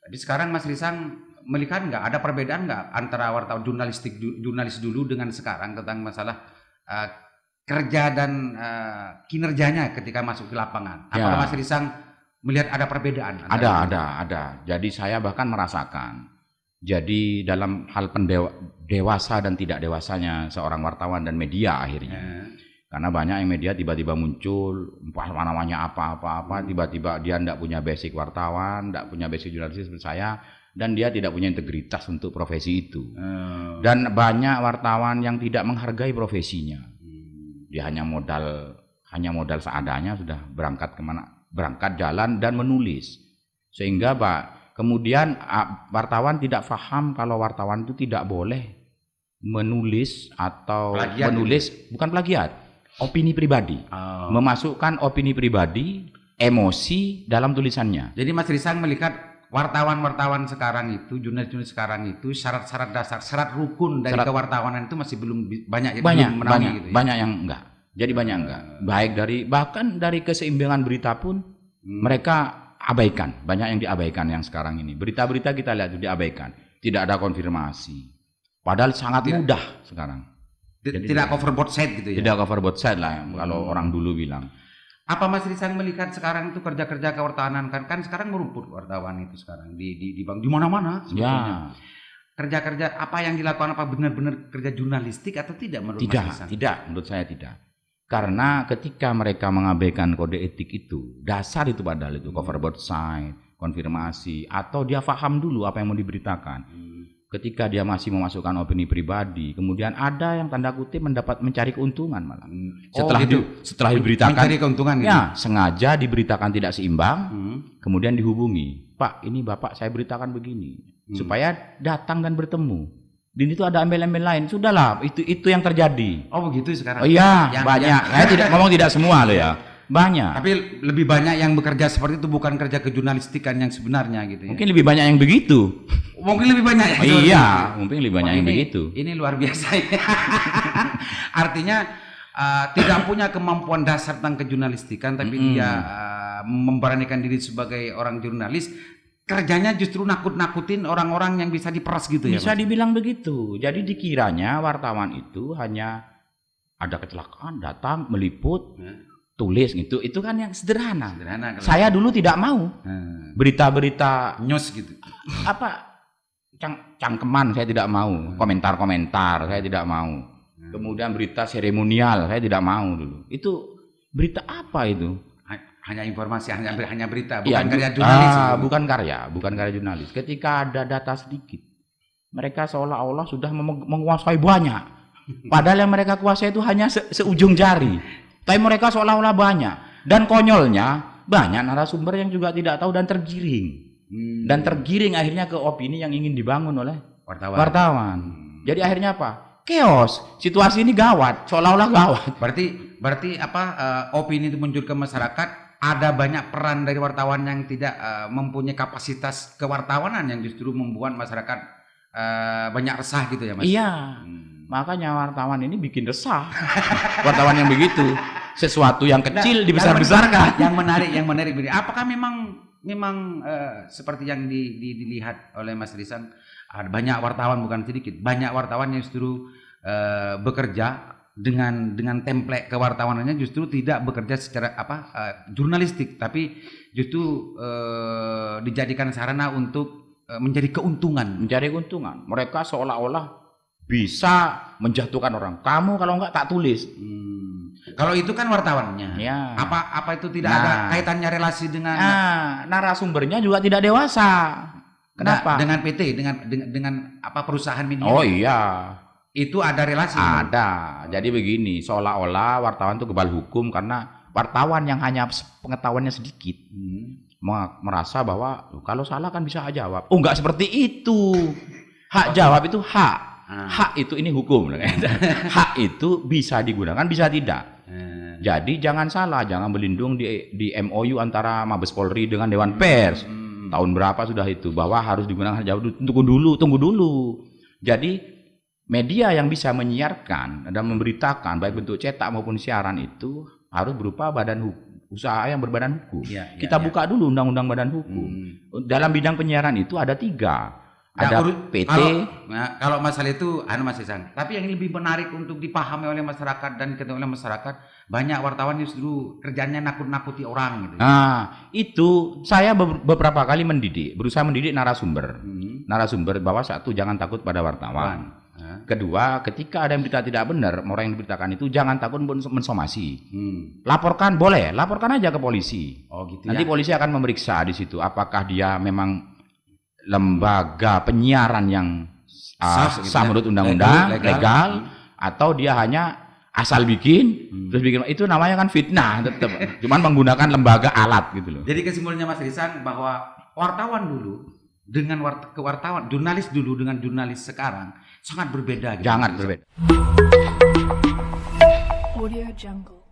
Jadi sekarang Mas Risang melihat nggak ada perbedaan nggak antara wartawan jurnalis dulu dengan sekarang tentang masalah uh, kerja dan kinerjanya ketika masuk ke lapangan? Ya. Apakah Mas Risang melihat ada perbedaan? Ada. Jadi saya bahkan merasakan. Jadi dalam hal dewasa dan tidak dewasanya seorang wartawan dan media akhirnya. Karena banyak yang media tiba-tiba muncul, namanya apa-apa, tiba-tiba dia tidak punya basic wartawan, tidak punya basic jurnalis seperti saya, dan dia tidak punya integritas untuk profesi itu. Dan banyak wartawan yang tidak menghargai profesinya. Dia hanya modal seadanya sudah berangkat jalan dan menulis. Sehingga kemudian wartawan tidak paham kalau wartawan itu tidak boleh menulis atau plagiat bukan plagiat. Opini pribadi, memasukkan opini pribadi, emosi dalam tulisannya. Jadi Mas Risang melihat wartawan-wartawan sekarang itu, jurnalis sekarang itu syarat-syarat dasar, syarat rukun dari kewartawanan itu masih belum banyak gitu ya? Banyak yang enggak. Jadi banyak enggak. Baik bahkan dari keseimbangan berita pun mereka abaikan. Banyak yang diabaikan yang sekarang ini. Berita-berita kita lihat itu diabaikan. Tidak ada konfirmasi. Padahal sangat mudah sekarang. Jadi tidak cover both side gitu ya? Tidak cover both side lah kalau orang dulu bilang. Apa Mas Risang melihat sekarang itu kerja-kerja kewartawanan kan sekarang merumput wartawan itu sekarang di mana-mana sebetulnya. Kerja-kerja apa yang dilakukan apa benar-benar kerja jurnalistik atau tidak menurut Mas Risang? Tidak, menurut saya tidak. Karena ketika mereka mengabaikan kode etik itu, dasar itu padahal itu cover both side, konfirmasi, atau dia paham dulu apa yang mau diberitakan. Ketika dia masih memasukkan opini pribadi, kemudian ada yang tanda kutip mencari keuntungan malah. Setelah diberitakan, mencari keuntungan gitu. Ya, sengaja diberitakan tidak seimbang, kemudian dihubungi, Pak, ini Bapak saya beritakan begini, supaya datang dan bertemu. Dan itu ada embel-embel lain, sudahlah, itu yang terjadi. Oh begitu sekarang? Oh iya, banyak. Saya tidak ngomong tidak semua loh ya. Banyak. Tapi lebih banyak yang bekerja seperti itu bukan kerja kejurnalistikan yang sebenarnya gitu ya. Mungkin lebih banyak yang begitu. Mungkin lebih banyak ya. Iya, mungkin lebih banyak yang begitu. Ini luar biasa ya. Artinya tidak punya kemampuan dasar tentang kejurnalistikan tapi dia memberanikan diri sebagai orang jurnalis. Kerjanya justru nakut-nakutin orang-orang yang bisa diperas gitu ya. Bisa dibilang begitu. Jadi dikiranya wartawan itu hanya ada kecelakaan datang meliput. Tulis gitu, itu kan yang sederhana. Saya dulu tidak mau berita-berita news gitu. Apa cangkeman saya tidak mau, komentar-komentar saya tidak mau. Kemudian berita seremonial saya tidak mau dulu. Itu berita apa itu? Hanya informasi, hanya berita, bukan karya jurnalis. Bukan karya jurnalis. Ketika ada data sedikit, mereka seolah-olah sudah menguasai banyak. Padahal yang mereka kuasai itu hanya seujung jari. Tapi mereka seolah-olah banyak. Dan konyolnya banyak narasumber yang juga tidak tahu dan tergiring. Dan tergiring akhirnya ke opini yang ingin dibangun oleh wartawan. Jadi akhirnya apa? Chaos. Situasi ini gawat, seolah-olah gawat. Berarti apa opini itu muncul ke masyarakat, ada banyak peran dari wartawan yang tidak mempunyai kapasitas kewartawanan yang justru membuat masyarakat banyak resah gitu ya Mas? Iya. Makanya wartawan ini bikin resah. Wartawan yang begitu, sesuatu yang kecil dibesar-besarkan. Yang menarik. Apakah memang seperti yang dilihat oleh Mas Risang, ada banyak wartawan, bukan sedikit, banyak wartawan yang justru bekerja dengan template kewartawanannya justru tidak bekerja secara jurnalistik, tapi justru dijadikan sarana untuk mencari keuntungan. Mereka seolah-olah bisa menjatuhkan orang. Kamu kalau enggak tak tulis. Kalau itu kan wartawannya. Ya. Apa itu tidak ada kaitannya relasi dengan narasumbernya juga tidak dewasa. Kenapa? Dengan PT, dengan apa perusahaan media? Oh iya. Itu ada relasi. Ada. Jadi begini, seolah-olah wartawan itu kebal hukum karena wartawan yang hanya pengetahuannya sedikit merasa bahwa kalau salah kan bisa jawab. Oh, enggak seperti itu. Hak jawab itu hak. Hak itu ini hukum. Hak itu bisa digunakan, bisa tidak. Jadi jangan salah, jangan berlindung di MOU antara Mabes Polri dengan Dewan Pers. Tahun berapa sudah itu bahwa harus digunakan jawab. Tunggu dulu. Jadi media yang bisa menyiarkan dan memberitakan baik bentuk cetak maupun siaran itu harus berupa badan usaha yang berbadan hukum. Iya, iya, Kita iya. buka dulu undang-undang badan hukum. Dalam bidang penyiaran itu ada 3. Nah, Ada PT. Kalau masalah itu, Mas Ihsan. Tapi yang lebih menarik untuk dipahami oleh masyarakat dan diketahui oleh masyarakat, banyak wartawan justru kerjanya nakut-nakuti orang gitu. Nah, itu saya beberapa kali berusaha mendidik narasumber. Narasumber bahwa satu, jangan takut pada wartawan. Kedua, ketika ada yang berita tidak benar, orang yang diberitakan itu jangan takut mensomasi. Laporkan, boleh, laporkan aja ke polisi. Oh gitu. Nanti polisi akan memeriksa di situ apakah dia memang lembaga penyiaran yang sah menurut undang-undang, legal, atau dia hanya asal bikin, terus bikin, itu namanya kan fitnah tetap. Cuman menggunakan lembaga alat gitu loh. Jadi kesimpulannya Mas Ihsan bahwa wartawan dulu dengan kewartawan, jurnalis dulu dengan jurnalis sekarang sangat berbeda gitu. Jangan berbeda. Audio Jungle.